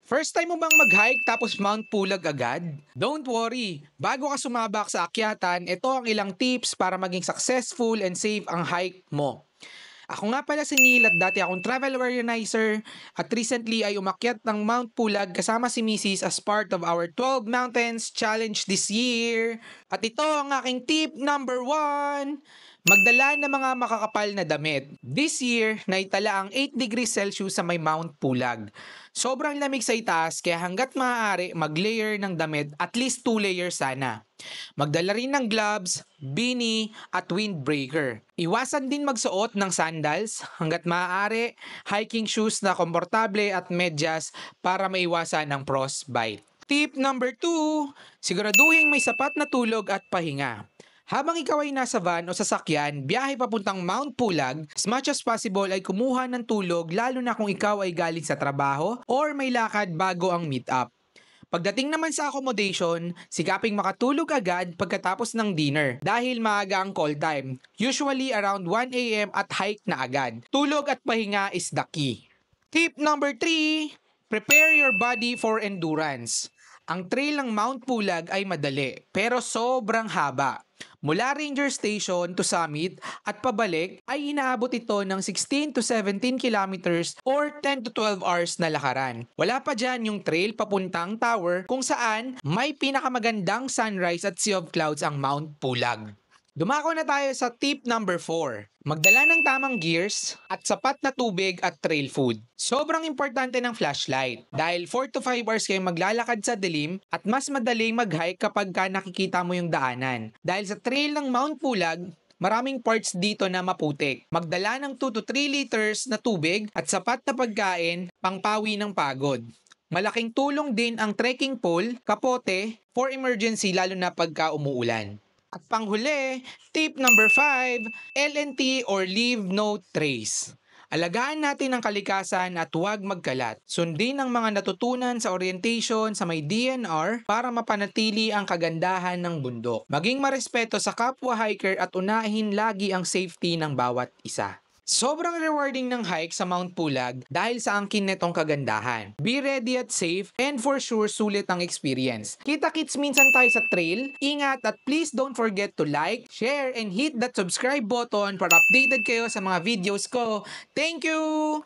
First time mo bang mag-hike tapos Mount Pulag agad? Don't worry, bago ka sumabak sa akyatan, ito ang ilang tips para maging successful and safe ang hike mo. Ako nga pala si Neil at dati akong travel organizer at recently ay umakyat ng Mount Pulag kasama si Mrs. as part of our 12 Mountains Challenge this year. At ito ang aking tip number 1. Magdala ng mga makakapal na damit. This year, naitala ang 8 degrees Celsius sa may Mount Pulag. Sobrang lamig sa itaas kaya hanggat maaari mag-layer ng damit at least 2 layers sana. Magdala rin ng gloves, beanie at windbreaker. Iwasan din magsuot ng sandals hanggat maaari, hiking shoes na komportable at medyas para maiwasan ang frostbite. Tip number 2, siguraduhin may sapat na tulog at pahinga. Habang ikaw ay nasa van o sasakyan, biyahe papuntang Mount Pulag, as much as possible ay kumuha ng tulog lalo na kung ikaw ay galing sa trabaho or may lakad bago ang meet-up. Pagdating naman sa accommodation, sikaping makatulog agad pagkatapos ng dinner dahil maaga ang call time, usually around 1 a.m. at hike na agad. Tulog at pahinga is the key. Tip number 3, prepare your body for endurance. Ang trail ng Mount Pulag ay madali pero sobrang haba. Mula Ranger Station to Summit at pabalik ay inaabot ito ng 16 to 17 kilometers or 10 to 12 hours na lakaran. Wala pa dyan yung trail papuntang tower kung saan may pinakamagandang sunrise at sea of clouds ang Mount Pulag. Dumako na tayo sa tip number 4. Magdala ng tamang gears at sapat na tubig at trail food. Sobrang importante ng flashlight dahil 4 to 5 hours kayong maglalakad sa dilim at mas madaling mag-hike kapag nakikita mo yung daanan. Dahil sa trail ng Mount Pulag, maraming parts dito na maputik. Magdala ng 2 to 3 liters na tubig at sapat na pagkain pangpawi ng pagod. Malaking tulong din ang trekking pole, kapote, for emergency lalo na pagka umuulan. At panghuli, tip number 5, LNT or Leave No Trace. Alagaan natin ang kalikasan at huwag magkalat. Sundin ang mga natutunan sa orientation sa may DNR para mapanatili ang kagandahan ng bundok. Maging marespeto sa kapwa hiker at unahin lagi ang safety ng bawat isa. Sobrang rewarding ng hike sa Mount Pulag dahil sa angkin netong kagandahan. Be ready at safe and for sure sulit ang experience. Kita-kits minsan tayo sa trail. Ingat at please don't forget to like, share, and hit that subscribe button para updated kayo sa mga videos ko. Thank you!